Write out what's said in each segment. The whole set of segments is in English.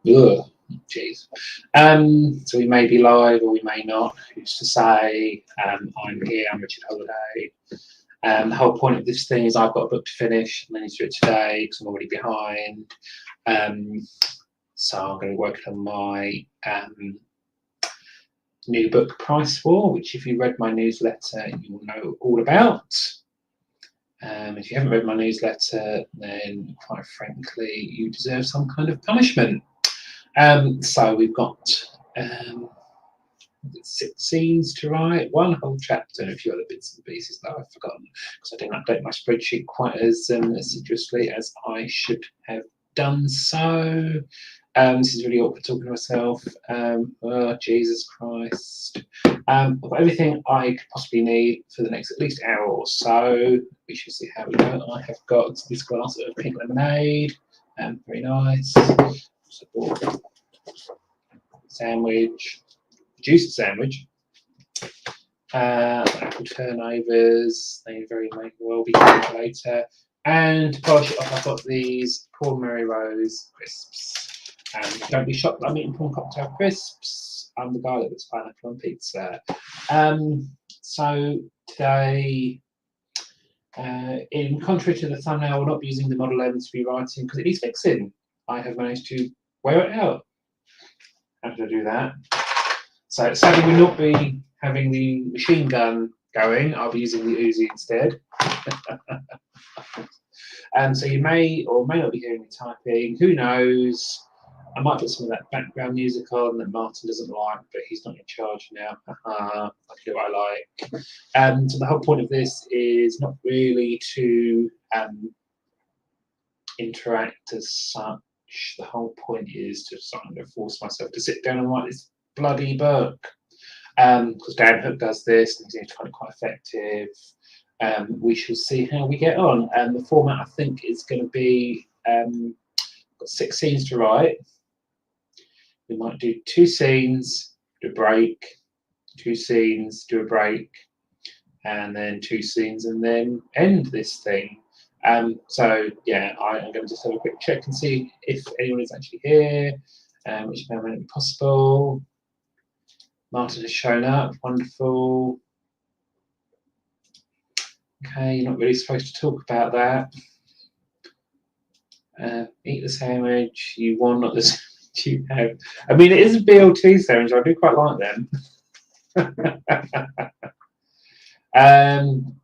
Ugh, jeez. So we may be live or we may not. Who's to say? I'm here. I'm Richard Holliday. The whole point of this thing is I've got a book to finish and I need to do it today because I'm already behind. So I'm going to be working on my new book, Price War, which if you read my newsletter, you will know all about. If you haven't read my newsletter, then quite frankly, you deserve some kind of punishment. So we've got 6 scenes to write, 1 whole chapter, and a few other bits and pieces that I've forgotten because I didn't update my spreadsheet quite as assiduously as I should have done so. This is really awkward talking to myself. Oh, Jesus Christ. I've got everything I could possibly need for the next at least hour or so. We shall see how we go. I have got this glass of pink lemonade. Very nice. Sandwich. Juice sandwich. Apple turnovers. They very may well be coming later. And to polish it off, I've got these Paul Mary Rose crisps. Don't be shocked that I'm eating prawn cocktail crisps. I'm the guy that puts pineapple on pizza. So today, in contrary to the thumbnail, I will not be using the Model M to be writing because it needs fixing. I have managed to wear it out. How did I do that? So sadly, we'll not be having the machine gun going. I'll be using the Uzi instead. So you may or may not be hearing me typing. Who knows? I might put some of that background music on that Martin doesn't like, but he's not in charge now. I do what I like. So the whole point of this is not really to interact as such. The whole point is to kind of force myself to sit down and write this bloody book. Because Dan Hook does this and he's find it quite effective. We shall see how we get on. The format I think is going to be got 6 scenes to write. We might do 2 scenes, do a break, 2 scenes, do a break, and then 2 scenes, and then end this thing. So yeah, I'm going to just have a quick check and see if anyone is actually here, which may or may not be possible. Martin has shown up, wonderful. Okay, you're not really supposed to talk about that. Eat the sandwich, you want not the sandwich you have. I mean, it is a BLT sandwich, I do quite like them.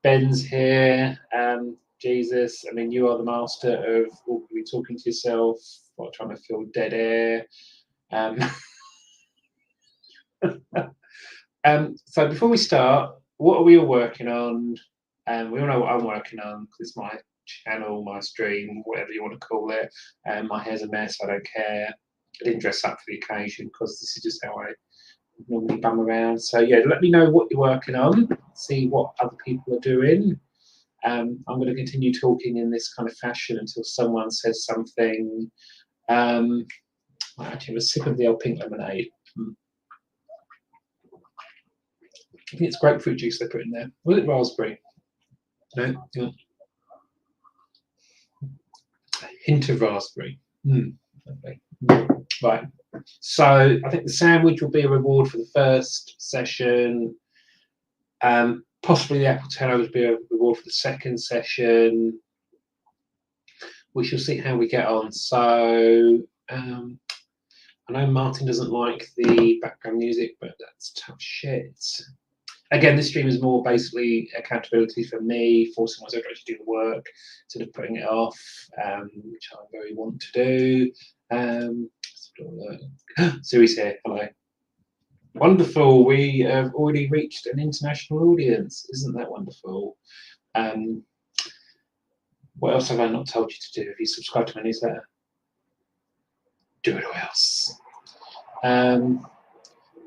Ben's here. Jesus, I mean, you are the master of awkwardly talking to yourself while trying to fill dead air. So before we start, what are we all working on? We all know what I'm working on because it's my channel, my stream, whatever you want to call it. My hair's a mess, I don't care. I didn't dress up for the occasion because this is just how I normally bum around. So yeah, let me know what you're working on, see what other people are doing. I'm going to continue talking in this kind of fashion until someone says something. I actually have a sip of the old pink lemonade. I think it's grapefruit juice they put in there. Was it raspberry? No. Yeah. A hint of raspberry. Lovely. Right. So I think the sandwich will be a reward for the first session. Possibly the apple turnovers will be a reward for the second session. We shall see how we get on. So I know Martin doesn't like the background music, but that's tough shit. Again, this stream is more basically accountability for me, forcing myself to actually do the work instead of putting it off, which I very want to do. Suri's here. Hello. Wonderful. We have already reached an international audience. Isn't that wonderful? What else have I not told you to do? Have you subscribed to my newsletter? Do it or else.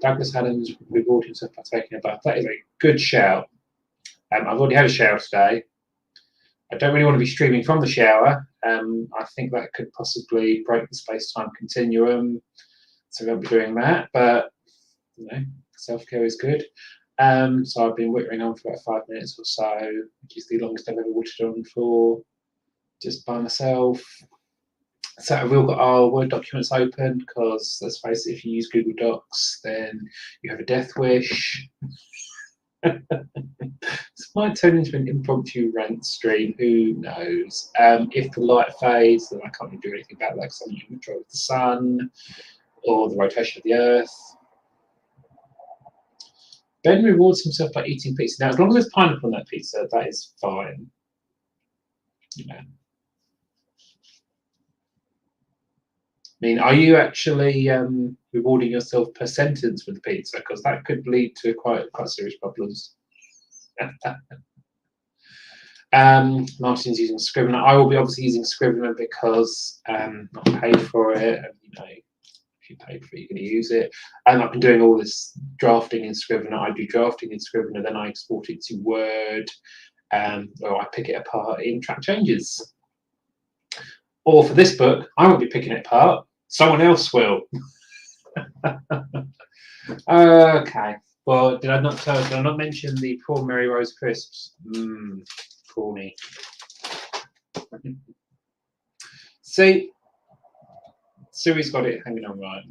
Douglas Adams rewarded himself by taking a bath. That is a good shout. I've already had a shower today. I don't really want to be streaming from the shower. I think that could possibly break the space-time continuum. So I won't be doing that, but you know, self-care is good. So I've been wittering on for about 5 minutes or so, which is the longest I've ever wittered on for just by myself. So we've all got our Word documents open because, let's face it, if you use Google Docs, then you have a death wish. This might turn into an impromptu rant stream, who knows? If the light fades, then I can't really do anything about that because I'm in control of the sun or the rotation of the earth. Ben rewards himself by eating pizza. Now, as long as there's pineapple on that pizza, that is fine. You know. I mean, are you actually rewarding yourself per sentence with the pizza? Because that could lead to quite serious problems. Martin's using Scrivener. I will be obviously using Scrivener because I'm paid for it. And, you know, if you paid for it, you're going to use it. And I've been doing all this drafting in Scrivener. I do drafting in Scrivener, then I export it to Word, or I pick it apart in track changes. Or for this book, I won't be picking it apart. Someone else will. Okay. Well, did I not mention the prawn Mary Rose crisps? Prawny. See, Siri's got it hanging on right.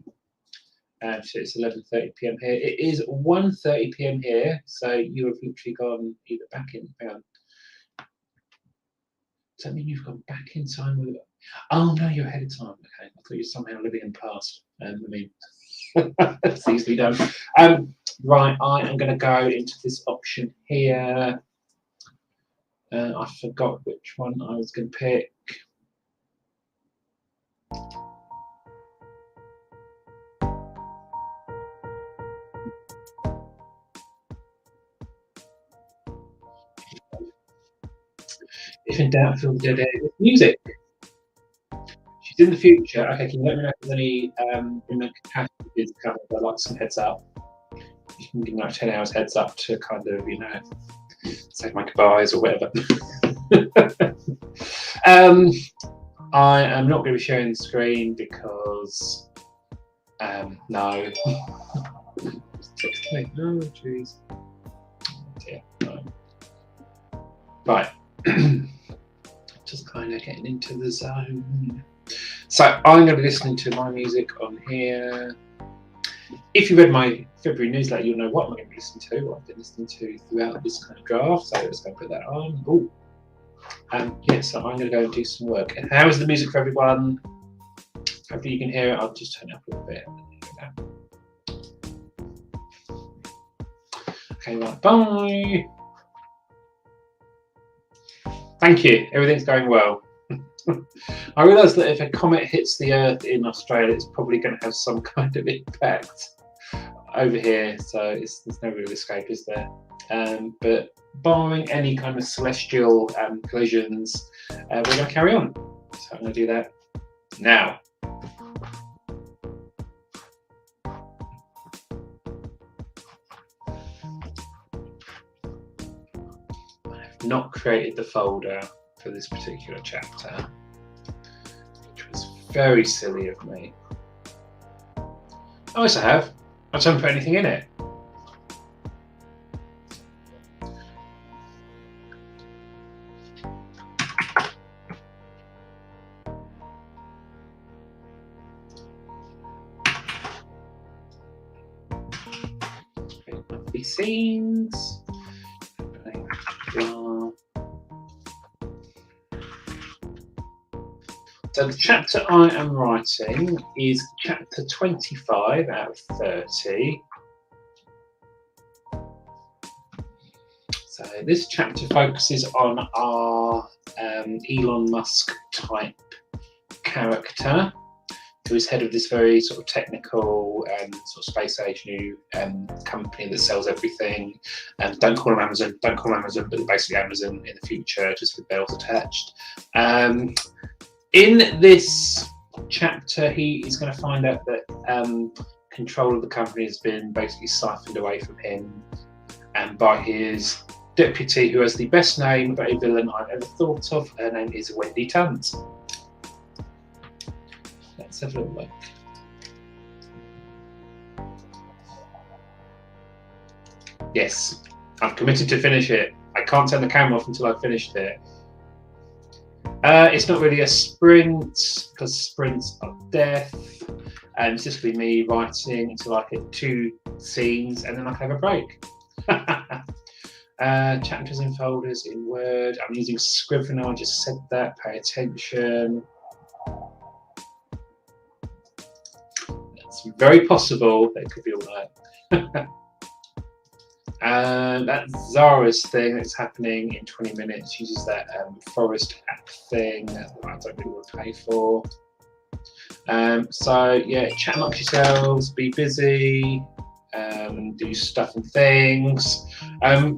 So it's 11:30 p.m. here. It is 1:30 p.m. here. So you have literally gone either back in. Hang on. Does that mean you've gone back in time with? Oh no, you're ahead of time. Okay, I thought you were somehow living in the past. I mean, that's easily done. Right, I am going to go into this option here. I forgot which one I was going to pick. If in doubt, film dead air with music. She's in the future. Okay, can you let me know if there's any catastrophes coming? I'd like some heads up. You can give me like 10 hours heads up to kind of, you know, say my goodbyes or whatever. I am not going to be sharing the screen because no. Text me. Oh, jeez. Yeah, no. Right. Just kind of getting into the zone. So I'm going to be listening to my music on here. If you read my February newsletter, you'll know what I'm going to be listening to, what I've been listening to throughout this kind of draft. So let's go put that on. Oh, yeah, so I'm going to go and do some work. And how is the music for everyone? Hopefully you can hear it. I'll just turn it up a little bit. Okay, right, bye. Thank you. Everything's going well. I realise that if a comet hits the Earth in Australia, it's probably going to have some kind of impact over here. So there's no real escape, is there? But barring any kind of celestial collisions, we're going to carry on. So I'm going to do that now. I have not created the folder for this particular chapter, which was very silly of me. Oh, yes, I have. I don't put anything in it. Monthly scenes. So the chapter I am writing is chapter 25 out of 30. So this chapter focuses on our Elon Musk type character, who is head of this very sort of technical sort of space age new company that sells everything. Don't call them Amazon, but they're basically Amazon in the future, just with bells attached. In this chapter, he is going to find out that control of the company has been basically siphoned away from him and by his deputy, who has the best name about a villain I've ever thought of. Her name is Wendy Tunt. Let's have a little look. Yes, I'm committed to finish it. I can't turn the camera off until I've finished it. It's not really a sprint because sprints are death. It's just going to be me writing until I hit 2 scenes and then I can have a break. Chapters and folders in Word. I'm using Scrivener. I just said that. Pay attention. It's very possible that it could be all right. And that Zara's thing that's happening in 20 minutes uses that forest app thing that I don't really want to pay for. So yeah, chat amongst yourselves, be busy, do stuff and things.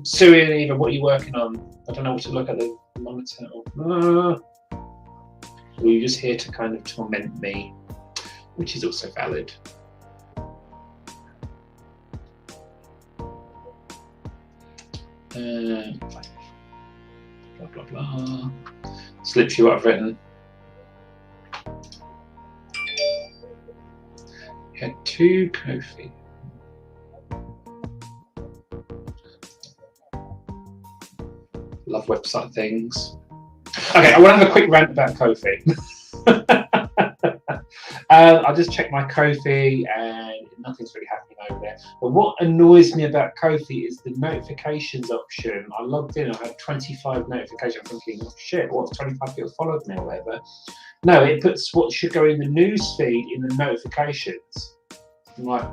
Siri and Eva, what are you working on? I don't know what to look at the monitor. Or are you just here to kind of torment me, which is also valid. Blah blah blah. It's literally what I've written. Had 2 Ko-fi. Love website things. Okay, I want to have a quick rant about Ko-fi. I just checked my Ko-fi and nothing's really happening over there. But what annoys me about Ko-fi is the notifications option. I logged in, I had 25 notifications. I'm thinking, oh, shit, what's 25 people followed me or whatever? No, it puts what should go in the news feed in the notifications. I'm like,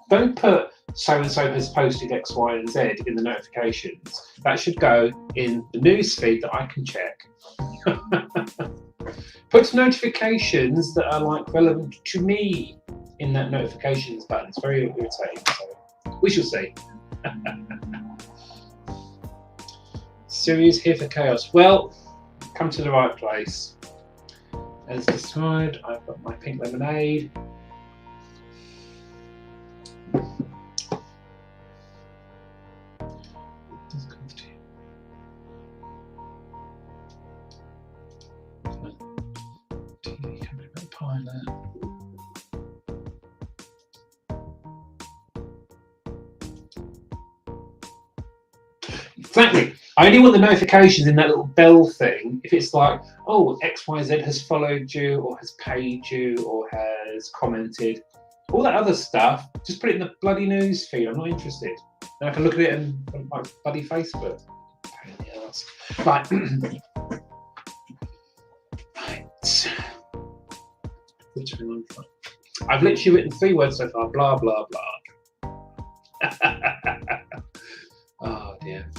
don't put so-and-so has posted X, Y, and Z in the notifications. That should go in the news feed that I can check. Put notifications that are like relevant to me in that notifications button. It's very irritating. So we shall see. Siri is here for chaos. Well, come to the right place. As described, I've got my pink lemonade. Exactly. I only want the notifications in that little bell thing if it's like, oh, XYZ has followed you or has paid you or has commented. All that other stuff, just put it in the bloody news feed. I'm not interested. Then I can look at it and like bloody Facebook. Right. Right. I've literally written 3 words so far. Blah, blah, blah. Oh, dear.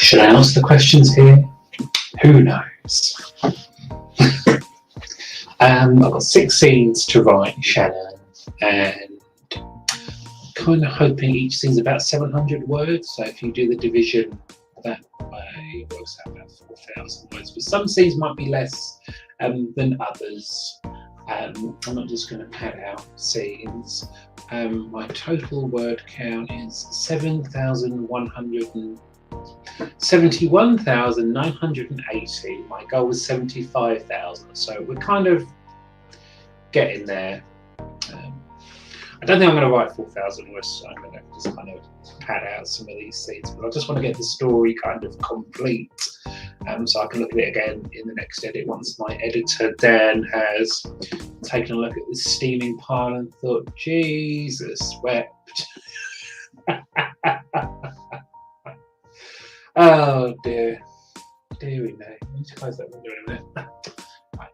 Should I answer the questions here? Who knows? I've got 6 scenes to write, Shannon, and kind of hoping each scene's about 700 words. So if you do the division that way, it works out about 4,000 words. But some scenes might be less than others. I'm not just going to pad out scenes. My total word count is 71,980. My goal was 75,000, so we're kind of getting there. I don't think I'm going to write 4,000 words, so I'm going to just kind of pad out some of these scenes, but I just want to get the story kind of complete, so I can look at it again in the next edit once my editor Dan has taken a look at this steaming pile and thought, Jesus wept. Oh dear, dearie me. Let me close that window in a minute. Right.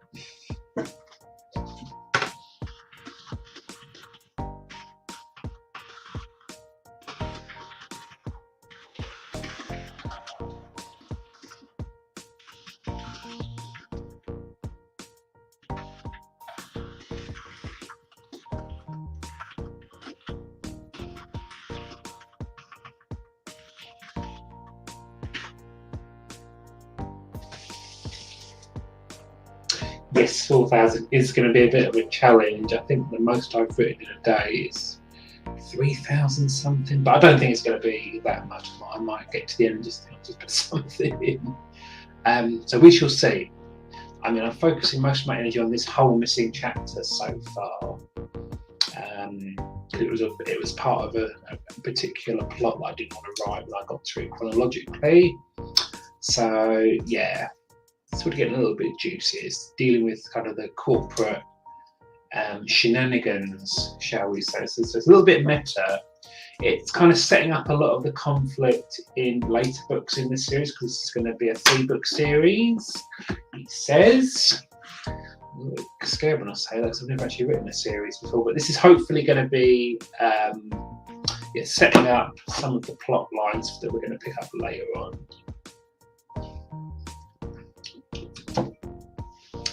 Yes, 4,000 is going to be a bit of a challenge. I think the most I've written in a day is 3,000 something, but I don't think it's going to be that much. I might get to the end and just think I'll just put something in. So we shall see. I mean, I'm focusing most of my energy on this whole missing chapter so far. It was part of a particular plot that I didn't want to write, but I got through it chronologically. So yeah. So we're getting a little bit juicy. It's dealing with kind of the corporate shenanigans, shall we say. So it's a little bit meta. It's kind of setting up a lot of the conflict in later books in this series, because this is going to be a 3-book series, he says. I'm a little scared when I say that, because I've never actually written a series before, but this is hopefully going to be setting up some of the plot lines that we're going to pick up later on.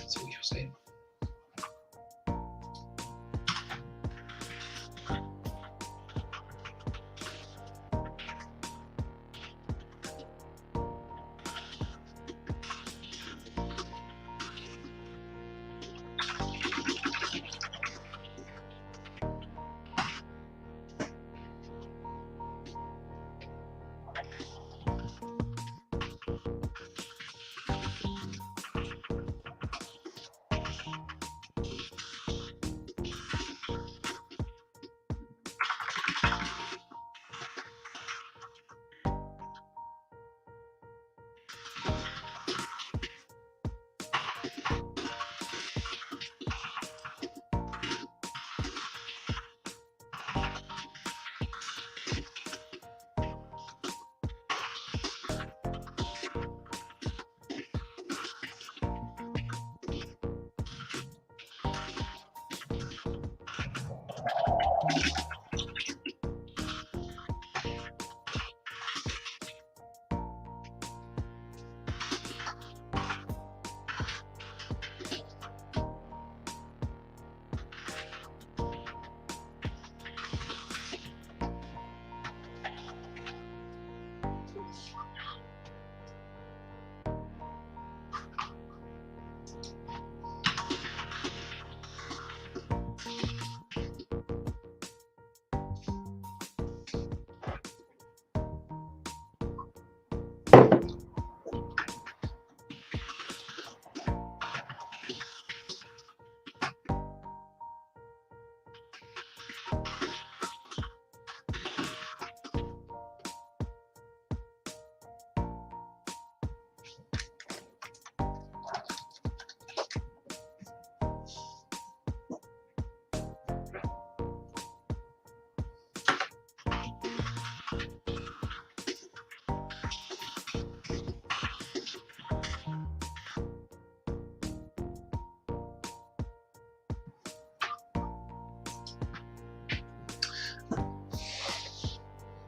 So we shall see.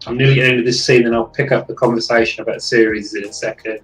I'm nearly at the end of this scene, and I'll pick up the conversation about series in a second.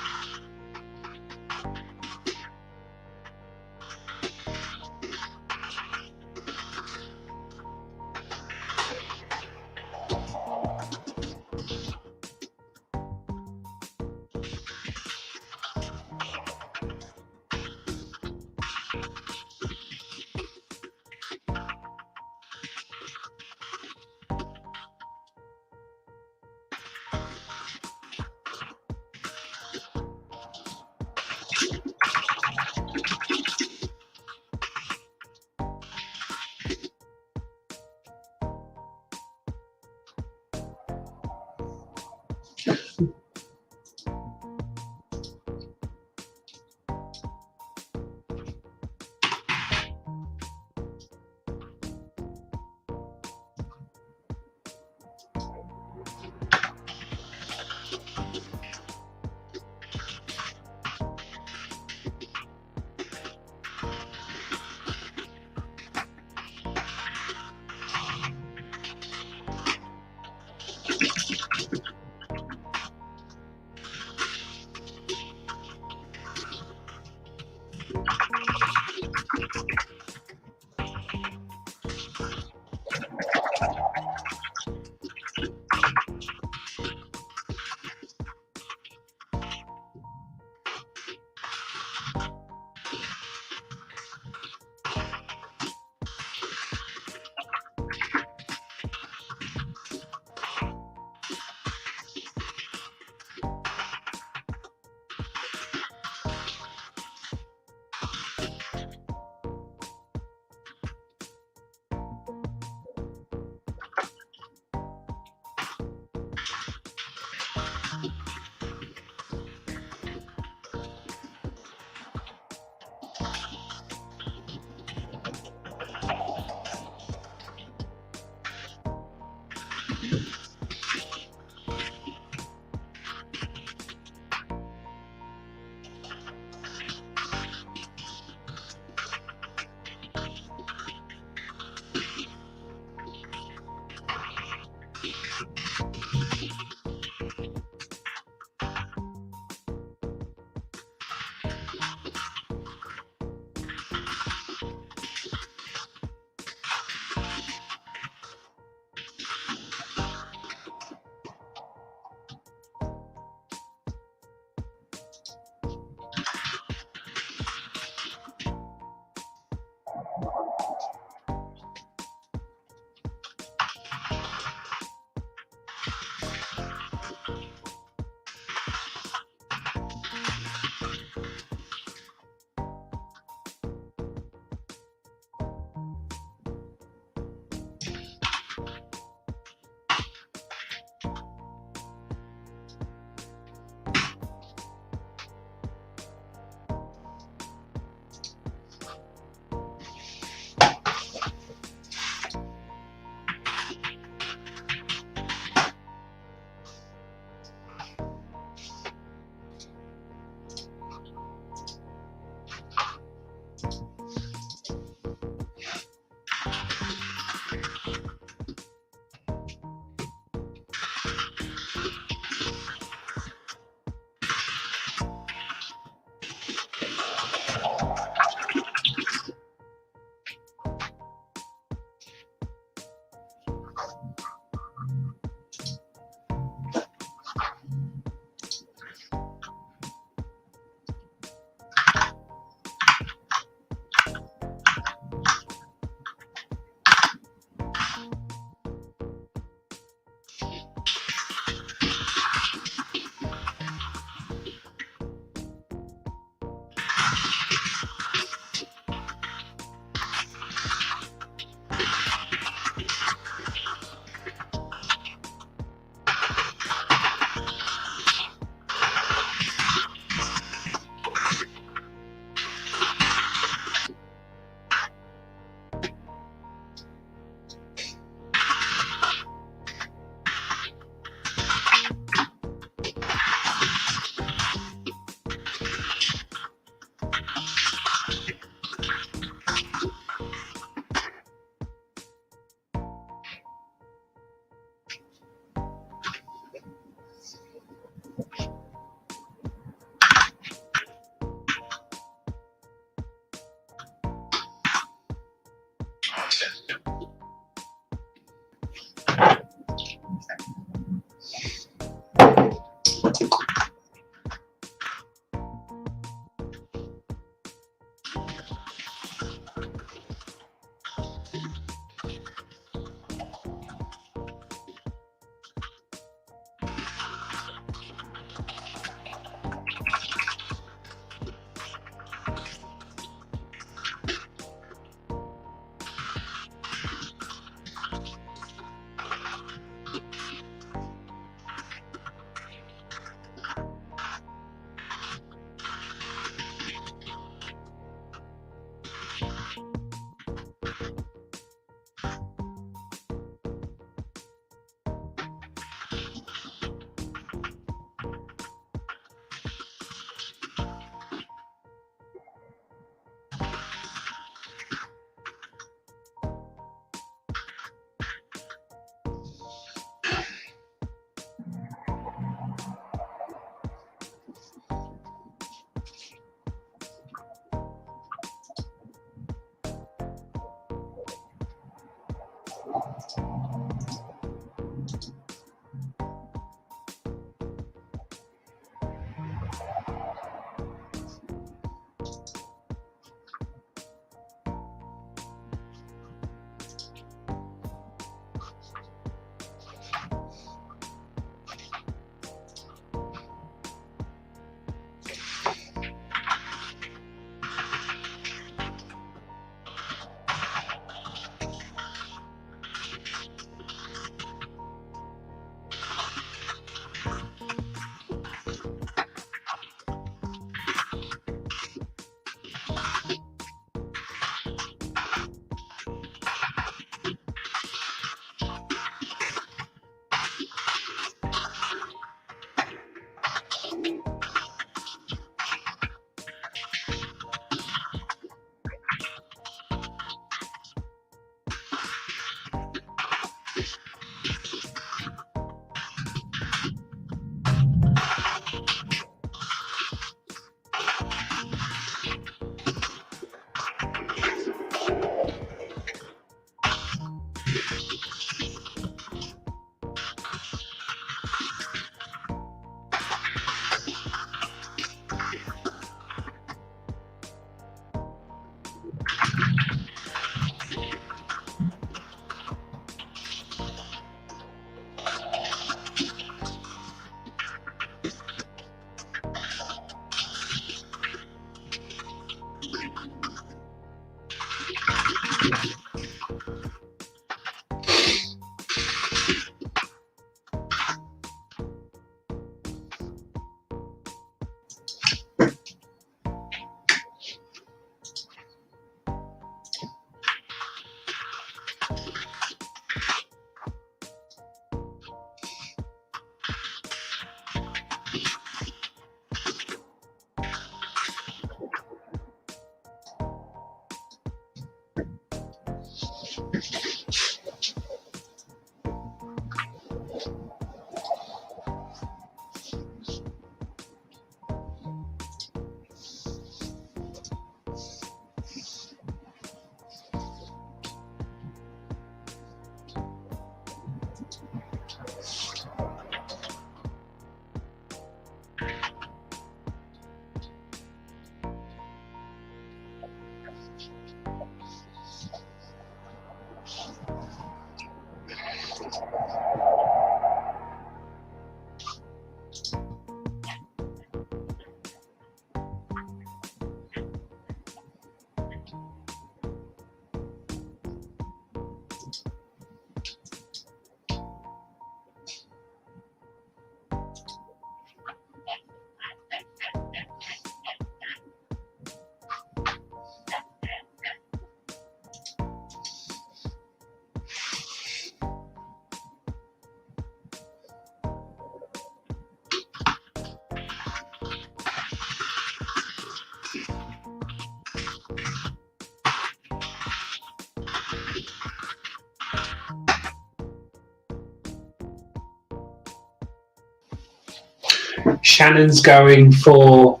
Shannon's going for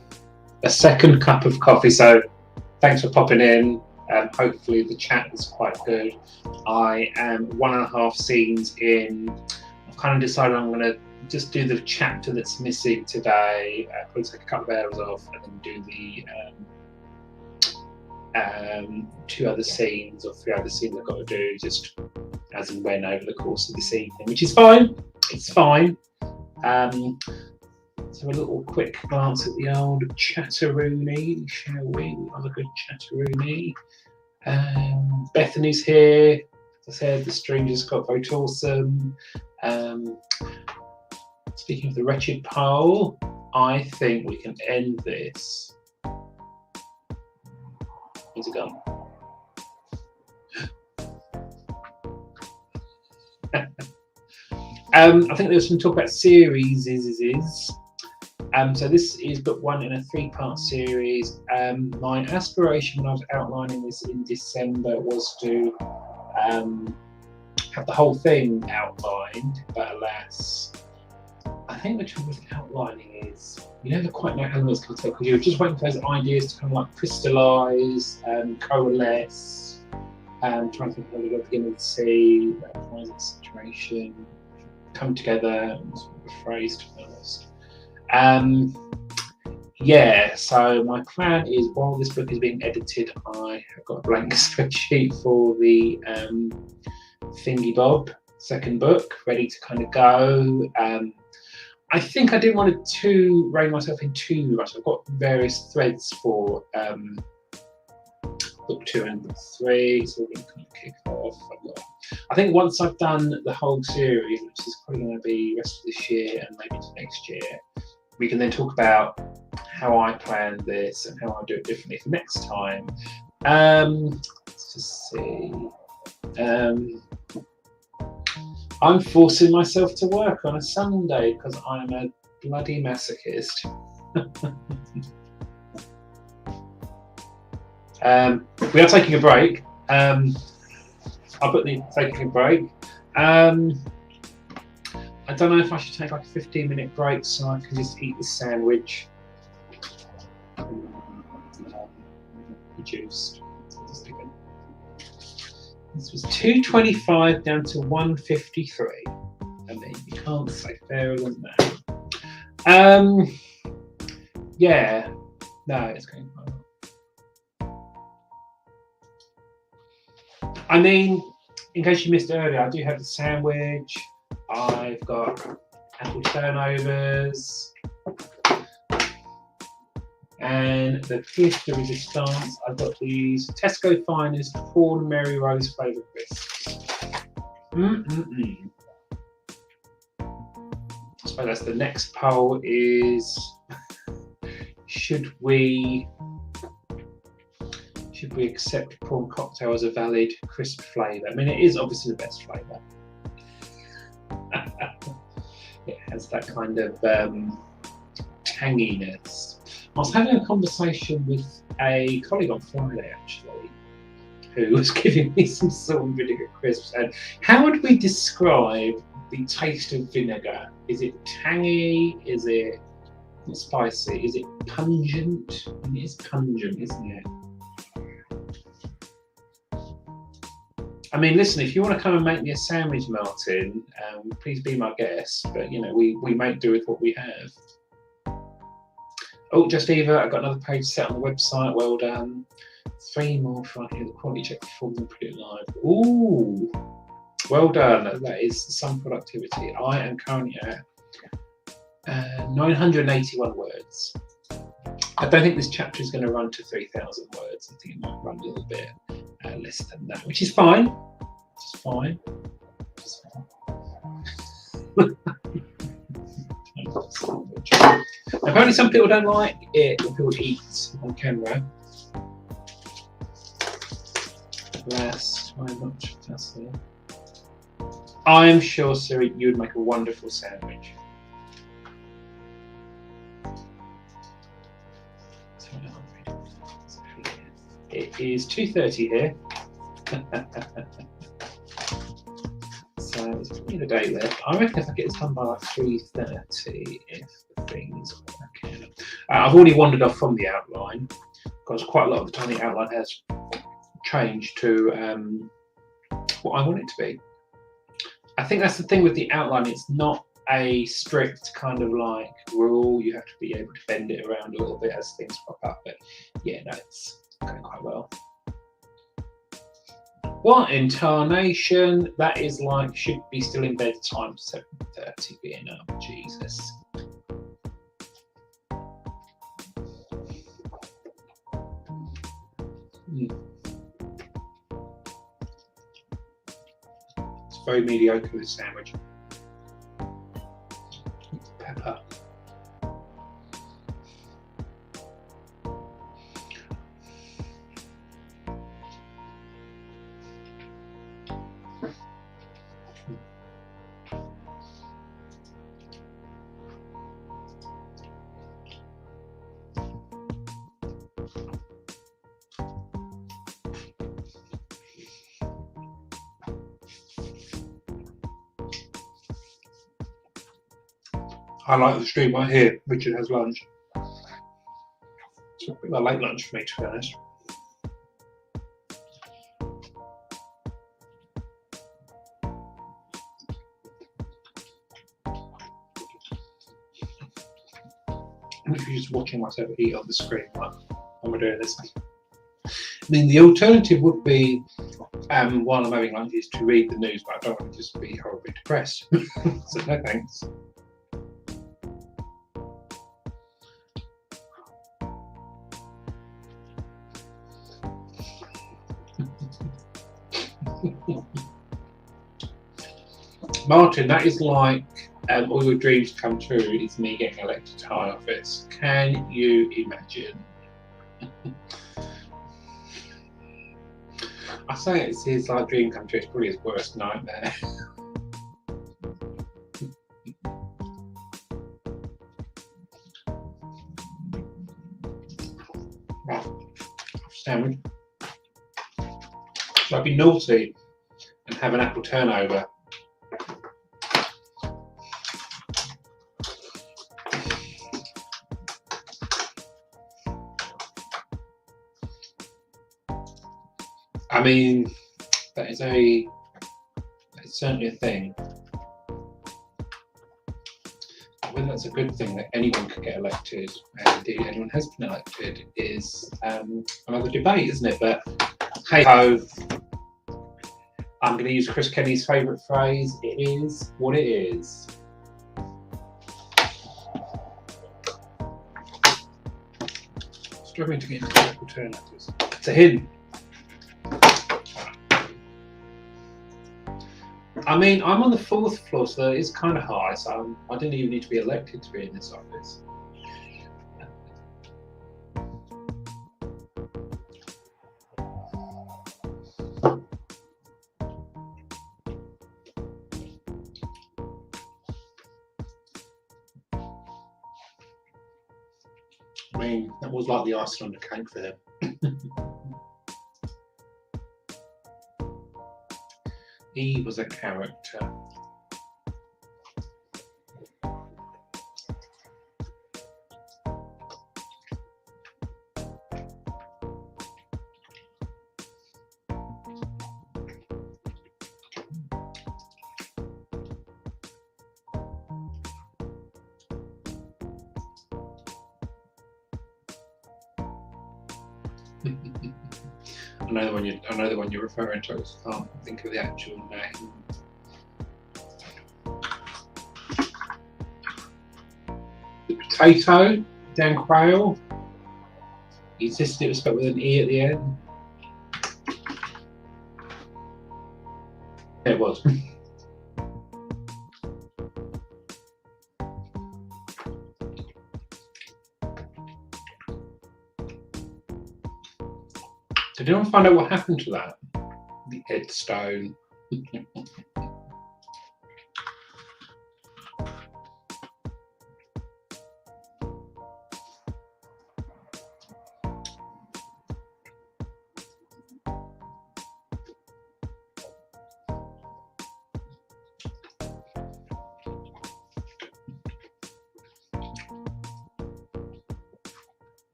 a second cup of coffee, so thanks for popping in. Hopefully the chat is quite good. I am 1.5 scenes in. I've kind of decided I'm going to just do the chapter that's missing today, probably take a couple of hours off, and then do the 2 other scenes or 3 other scenes I've got to do just as and when over the course of this evening, which is fine. It's fine. Let's have a little quick glance at the old Chatteroony, shall we? Another good Chatteroony. Bethany's here. As I said, the stream just got very awesome. Speaking of the wretched poll, I think we can end this. Where's it gone? I think there was some talk about series. So this is book 1 in a 3-part series. My aspiration when I was outlining this in December was to have the whole thing outlined, but alas, I think the trouble with outlining is you never quite know how long it's going to take, because you're just waiting for those ideas to kind of like crystallise and coalesce, trying to think of what we're beginning to see, recognize the situation, come together, and sort of a phrase to be honest. Yeah, so my plan is while this book is being edited, I have got a blank spreadsheet for the Thingy Bob second book ready to kind of go. I think I didn't want to rein myself in too much. I've got various threads for book 2 and book 3, so we're going to kind of kick off. I think once I've done the whole series, which is probably going to be the rest of this year and maybe into next year, we can then talk about how I planned this and how I do it differently for next time. Let's just see. I'm forcing myself to work on a Sunday because I'm a bloody masochist. We are taking a break. I'll put the taking a break. I don't know if I should take like a 15-minute break so I can just eat the sandwich. Reduced. This was 225 down to 153. I mean, you can't say fairer than that. Yeah, no, it's going quite well. I mean, in case you missed earlier, I do have the sandwich. I've got apple turnovers. And the pièce de résistance, I've got these Tesco Finest Prawn Mary Rose flavour crisps. I suppose that's the next poll is, should we accept prawn cocktail as a valid crisp flavour? I mean, it is obviously the best flavour. It has that kind of tanginess. I was having a conversation with a colleague on Friday actually, who was giving me some salt and vinegar crisps. And how would we describe the taste of vinegar? Is it tangy? Is it spicy? Is it pungent? I mean, it is pungent, isn't it? I mean, listen, if you want to come and make me a sandwich, Martin, please be my guest. But, you know, we make do with what we have. Oh, just Eva, I've got another page set on the website. Well done. 3 more for the quality check performed and put it live. Ooh, well done. That is some productivity. I am currently at 981 words. I don't think this chapter is going to run to 3,000 words. I think it might run a little bit less than that, which is fine. It's fine. It's fine. Apparently some people don't like it when people eat on camera. Last, why not? I'm sure, Siri, you would make a wonderful sandwich. It is 2:30 here. So there's plenty of the day left. I reckon if I get this done by like 3:30, if the things work. I've already wandered off from the outline, because quite a lot of the time the outline has changed to what I want it to be. I think that's the thing with the outline, it's not a strict kind of like rule. You have to be able to bend it around a little bit as things pop up, but yeah, no, it's going quite well. What intonation? That is like, should be still in bed time 7:30 being up. Jesus. It's very mediocre, this sandwich. Pepper. I like the stream right here. Richard has lunch. It's a bit of a late lunch for me, to be honest. I'm literally just watching myself eat on the screen while we're doing this. I mean, the alternative would be, while I'm having lunch, is to read the news, but I don't want to just be horribly depressed. So no thanks. Martin, that is like all your dreams come true is me getting elected to high office. Can you imagine? I say it's his like dream come true, it's probably his worst nightmare. Right, sandwich. So I'd be naughty and have an apple turnover. I mean, that is certainly a thing. Whether that's a good thing that anyone could get elected, and indeed anyone has been elected, is another debate, isn't it? But hey ho, I'm going to use Chris Kenny's favourite phrase: "It is what it is." Struggling to get into the alternatives. It's a hint. I mean, I'm on the 4th floor, so it's kind of high, so I didn't even need to be elected to be in this office. I mean, that was like the icing on the cake for him. He was a character. I know the one you're referring to. I just can't think of the actual name. The potato, Dan Quayle. He insisted it was spelled with an E at the end. Yeah, it was. Did anyone find out what happened to that? The headstone.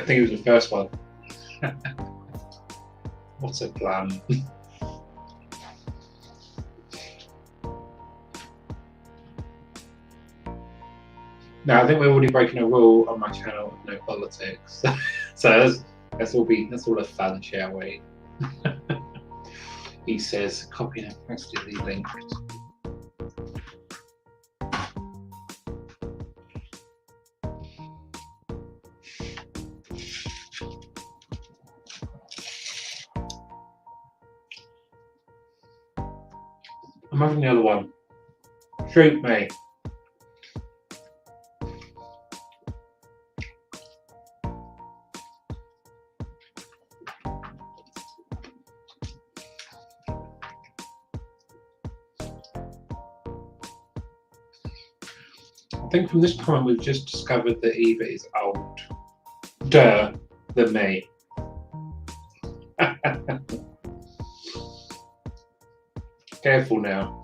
I think it was the first one. What's a plan? No, I think we're already breaking a rule on my channel of no politics. So let's all have fun, shall we? He says, copy and paste the link. I'm having the other one. Shoot me. I think from this point we've just discovered that Eva is older than me. Careful now.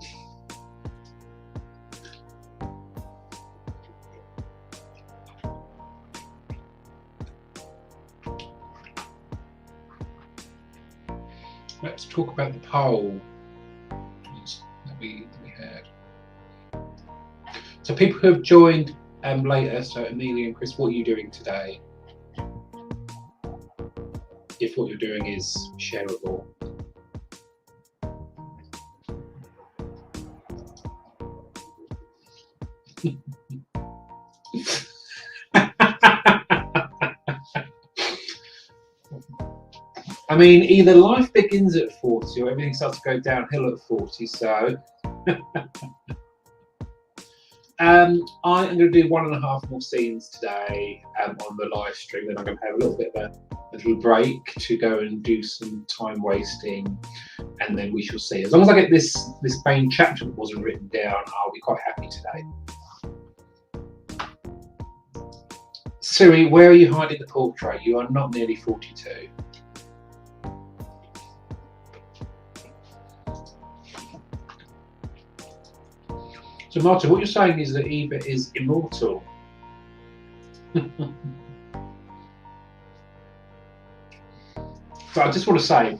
Let's talk about the poll that we had. So people who have joined later, so Amelia and Chris, what are you doing today? If what you're doing is shareable. I mean, either life begins at 40 or everything starts to go downhill at 40, so I am going to do 1.5 more scenes today on the live stream. Then I'm going to have a little bit of a little break to go and do some time wasting, and then we shall see. As long as I get this main chapter that wasn't written down, I'll be quite happy today. Siri, where are you hiding the portrait? You are not nearly 42. So Martin, what you're saying is that Eva is immortal. So I just want to say,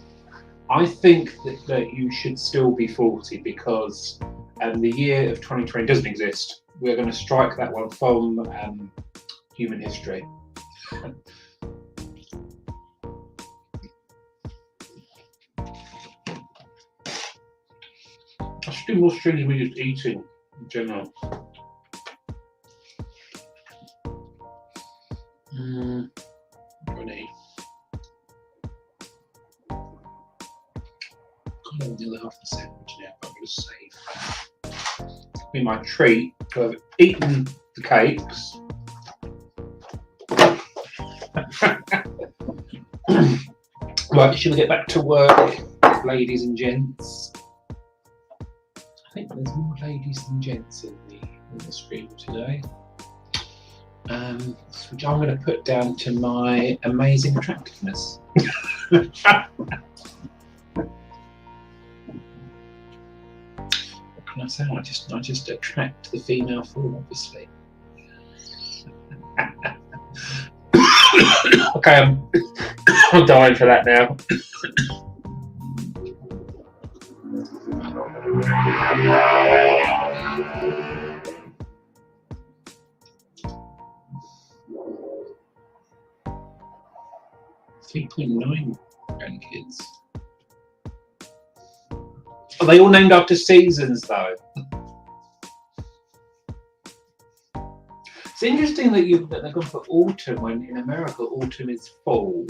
I think that you should still be 40 because the year of 2020 doesn't exist. We're going to strike that one from human history. should do more streams of me just eating in general. Funny. I don't do the half the sandwich now, but I'm going to save. Be my treat to have eaten the cakes. Right, shall we get back to work, ladies and gents? I think there's more ladies than gents in the stream today. Which I'm going to put down to my amazing attractiveness. What can I say? I just attract the female form, obviously. Okay, I'm dying for that now. 3.9 grandkids. Are they all named after seasons, though? It's interesting that they've gone for autumn when in America autumn is fall.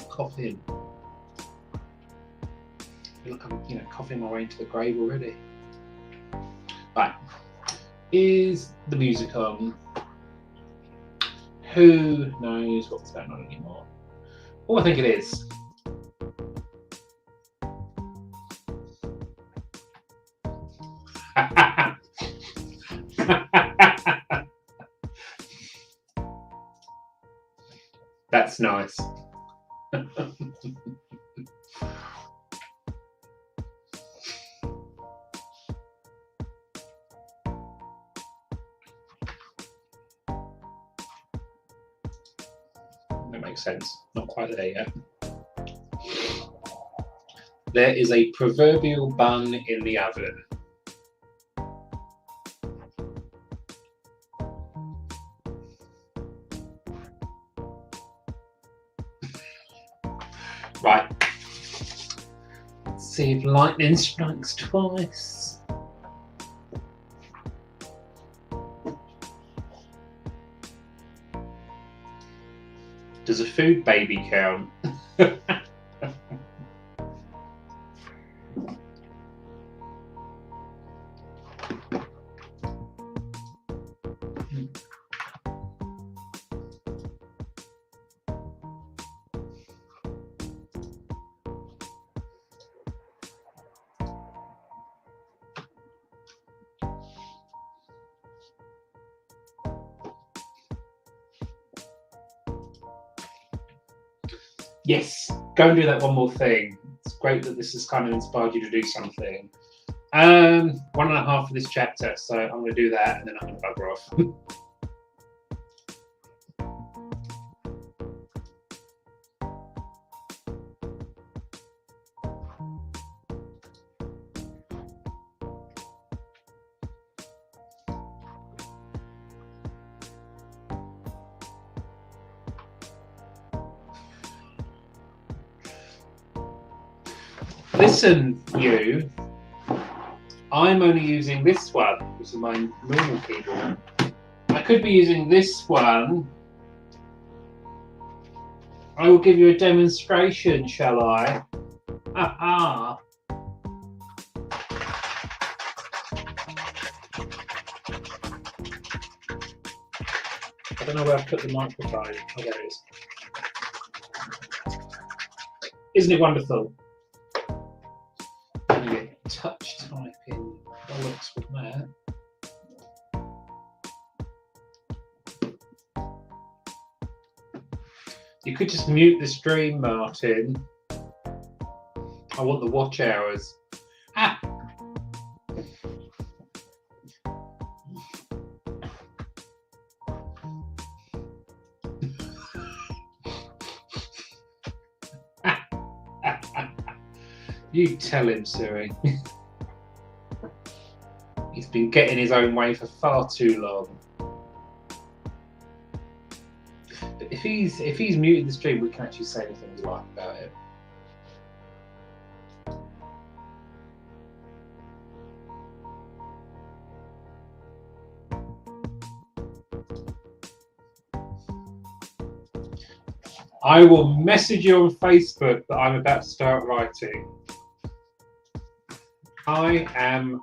Coughing. I feel like I'm, coughing my way into the grave already. Right. Is the music on? Who knows what's going on anymore? Oh, I think it is. That's nice. That makes sense. Not quite there yet. There is a proverbial bun in the oven. Right. Let's see if lightning strikes twice. Does a food baby count? Yes, go and do that one more thing. It's great that this has kind of inspired you to do something. 1.5 for this chapter, so I'm going to do that and then I'm going to bugger off. Listen, you. I'm only using this one, which is my normal keyboard. I could be using this one. I will give you a demonstration, shall I? Aha! I don't know where I've put the microphone. Oh, there it is. Isn't it wonderful? I'm going to get touch typing bollocks with that. You could just mute the stream, Martin. I want the watch hours. Ah! You tell him, Siri. He's been getting his own way for far too long. But if he's muted the stream, we can actually say anything we like about it. I will message you on Facebook that I'm about to start writing. I am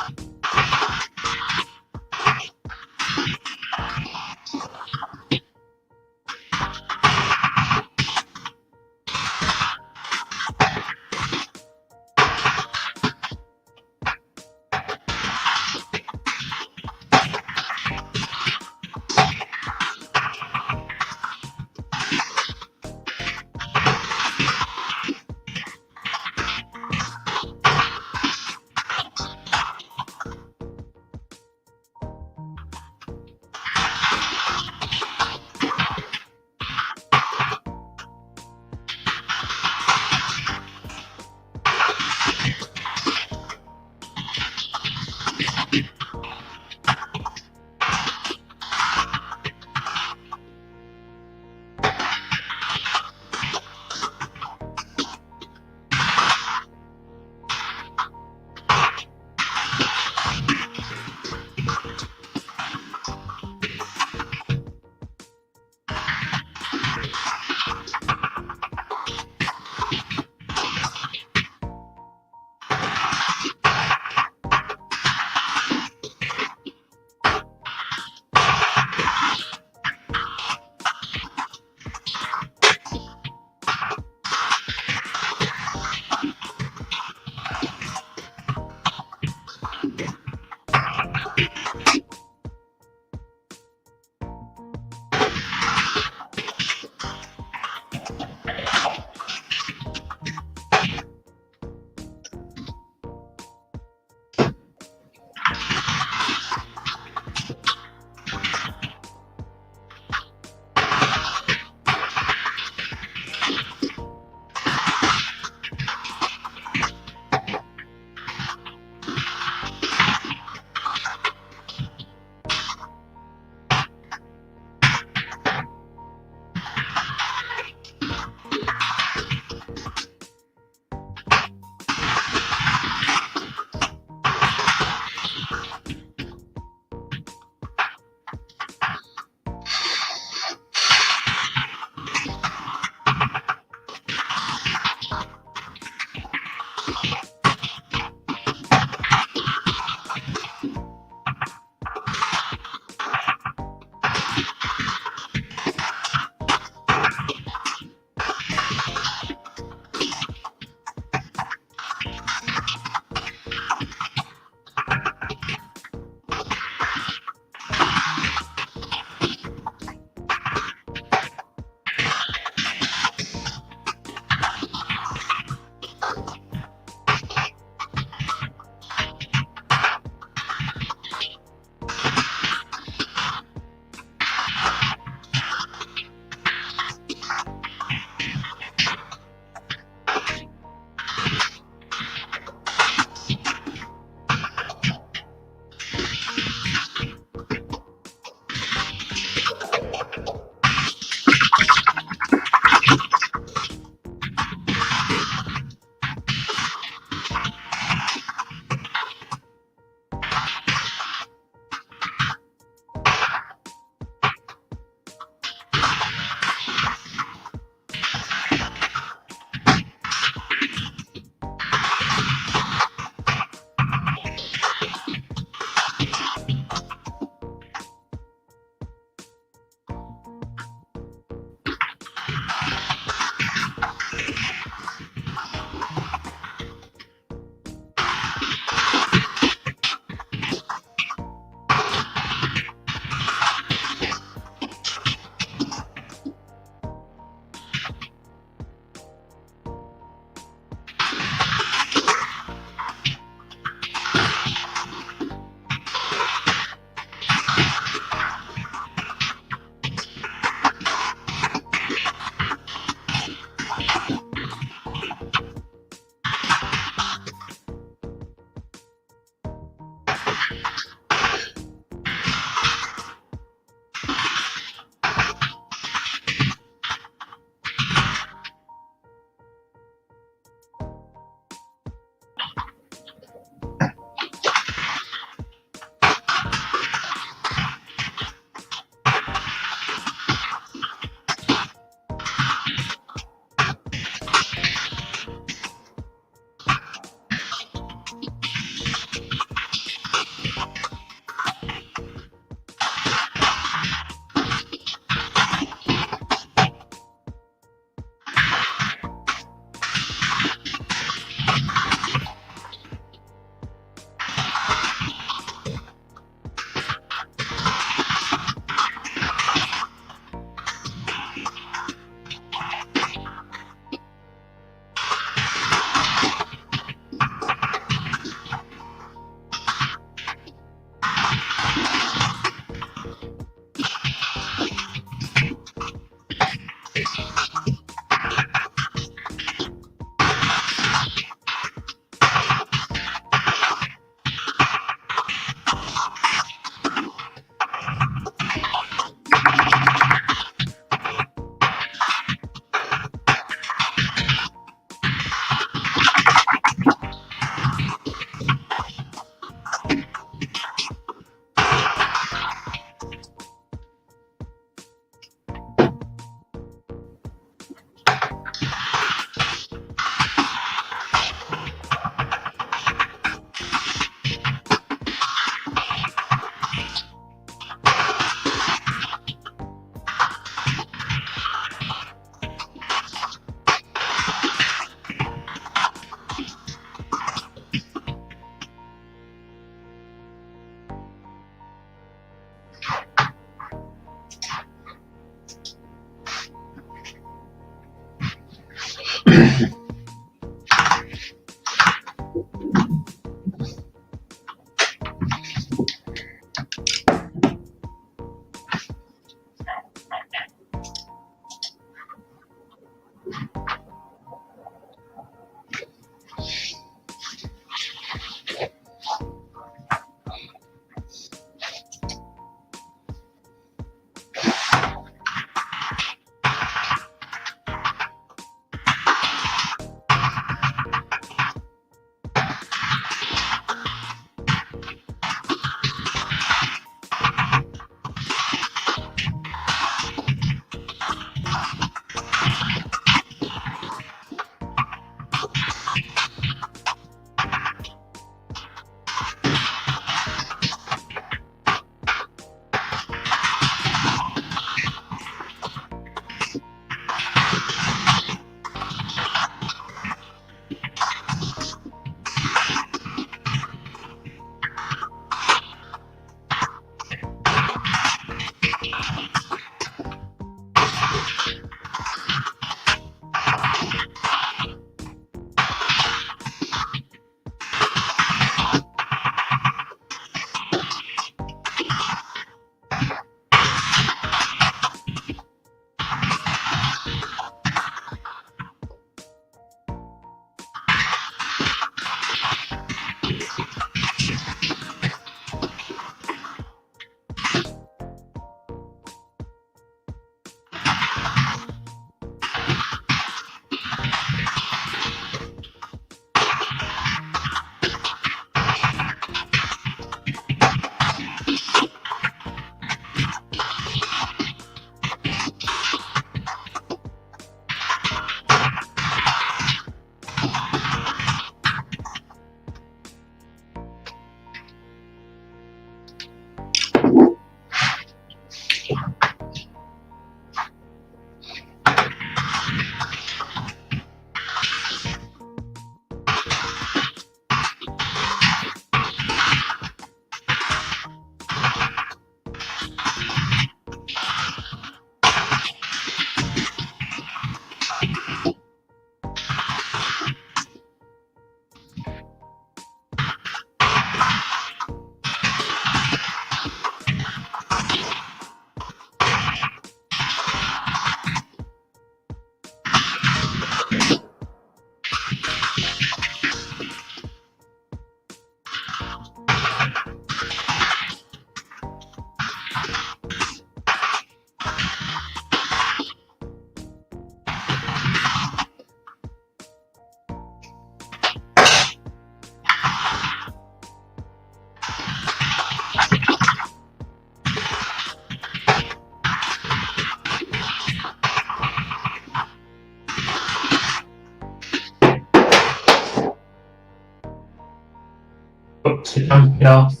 To jump it off.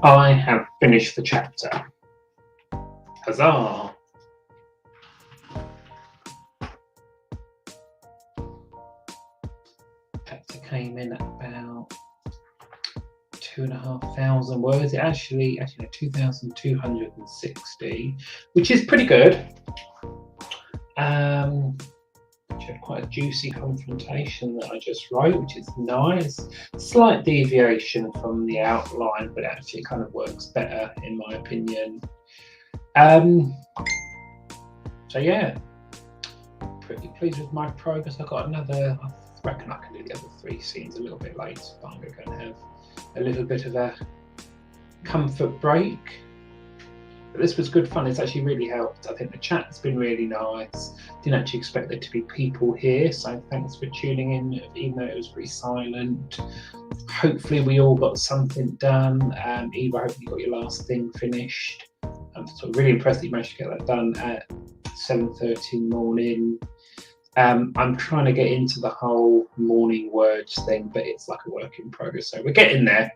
I have finished the chapter. Huzzah! Chapter came in at about 2,500 words. It actually 2,260, which is pretty good. Which had quite a juicy confrontation that I just wrote, which is nice. Slight deviation from the outline, but actually it kind of works better in my opinion. So yeah, pretty pleased with my progress. I've got another, I reckon I can do the other 3 scenes a little bit later, but I'm going to have a little bit of a comfort break. But this was good fun. It's actually really helped. I think the chat's been really nice. Didn't actually expect there to be people here, so thanks for tuning in, even though it was pretty silent. Hopefully we all got something done. Eva, I hope you got your last thing finished. I'm sort of really impressed that you managed to get that done at 7:30 in the morning. I'm trying to get into the whole morning words thing, but it's like a work in progress. So we're getting there.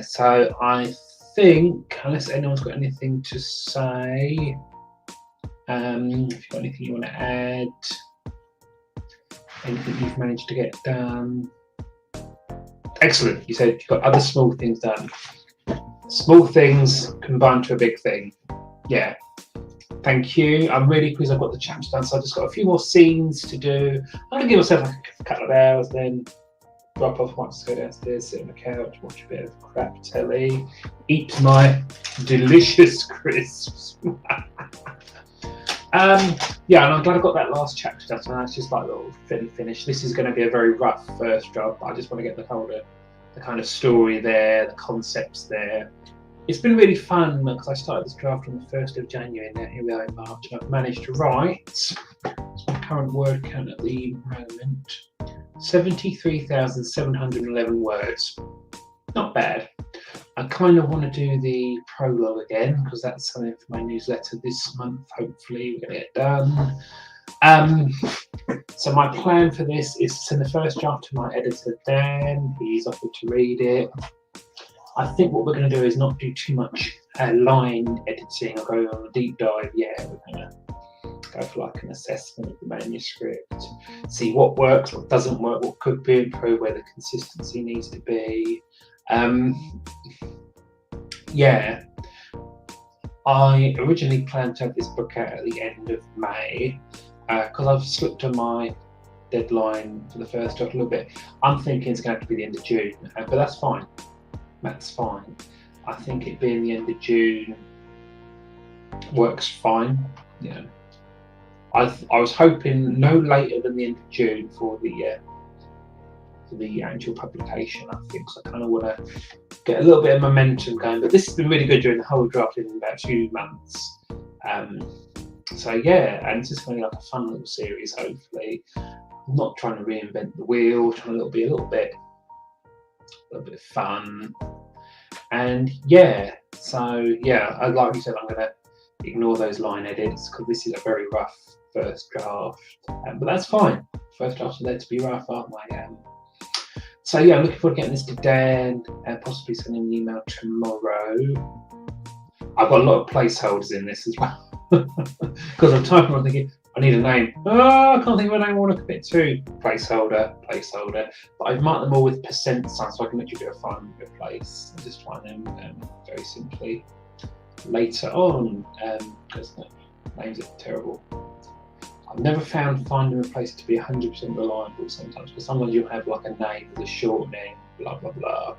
So I think, unless anyone's got anything to say, if you've got anything you want to add, anything you've managed to get done. Excellent. You said you've got other small things done. Small things combined to a big thing. Yeah. Thank you. I'm really pleased I've got the chapter done, so I've just got a few more scenes to do. I'm going to give myself like a couple of hours, then drop off, might just go downstairs, sit on the couch, watch a bit of crap telly, eat my delicious crisps. Yeah, and I'm glad I got that last chapter done, so it's just like a little finish. This is going to be a very rough first draft, but I just want to get the kind of story there, the concepts there. It's been really fun because I started this draft on the 1st of January, and now here we are in March, and I've managed to write, my current word count at the moment, 73,711 words. Not bad. I kind of want to do the prologue again because that's something for my newsletter this month. Hopefully we're going to get done. So my plan for this is to send the first draft to my editor Dan. He's offered to read it. I think what we're going to do is not do too much line editing or go on a deep dive. Yeah, we're going to go for like an assessment of the manuscript, see what works, what doesn't work, what could be improved, where the consistency needs to be. Yeah, I originally planned to have this book out at the end of May because I've slipped on my deadline for the first draft a little bit. I'm thinking it's going to have to be the end of June, but that's fine. That's fine. I think it being the end of June works fine. Yeah, I was hoping no later than the end of June for the actual publication. I think so. I kind of want to get a little bit of momentum going. But this has been really good during the whole draft in about 2 months. So yeah, and it's just going to be like a fun little series. Hopefully, I'm not trying to reinvent the wheel. Trying to be a little bit of fun. And yeah, so yeah, like you said, I'm going to ignore those line edits because this is a very rough first draft, but that's fine. First drafts are there to be rough, aren't they? So yeah, I'm looking forward to getting this to Dan and possibly sending an email tomorrow. I've got a lot of placeholders in this as well because I'm typing. I'm thinking I need a name. Oh, I can't think of a name I want to commit to. Placeholder. But I've marked them all with percent signs so I can actually do a find and replace. I'll just find them very simply later on because names are terrible. I've never found find and replace to be 100% reliable sometimes, because sometimes you'll have like a name with a short name, blah blah blah.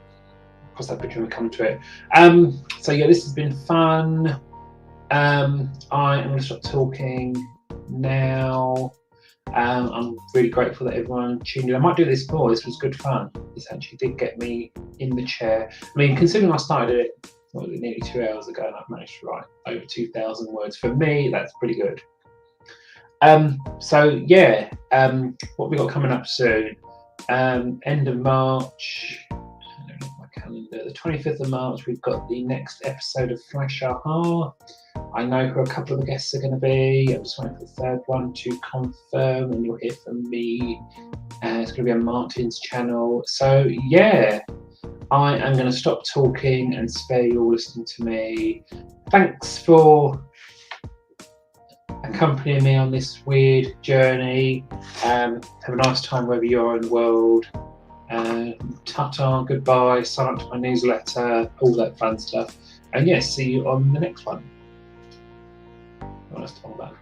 Cross that bridge when we come to it. So yeah, this has been fun. I am going to stop talking now. I'm really grateful that everyone tuned in. I might do this more. This was good fun. This actually did get me in the chair. I mean, considering I started it nearly 2 hours ago and I've managed to write over 2,000 words, for me, that's pretty good. So yeah, what we got coming up soon? End of March. I don't know my calendar. The 25th of March, we've got the next episode of Flash Aha. I know who a couple of the guests are going to be. I'm just waiting for the third one to confirm, and you'll hear from me. It's going to be on Martin's channel. So yeah, I am going to stop talking and spare you all listening to me. Thanks for accompanying me on this weird journey. Have a nice time wherever you are in the world. Ta-ta, goodbye, sign up to my newsletter, all that fun stuff. And yes, see you on the next one. Nice to talk about.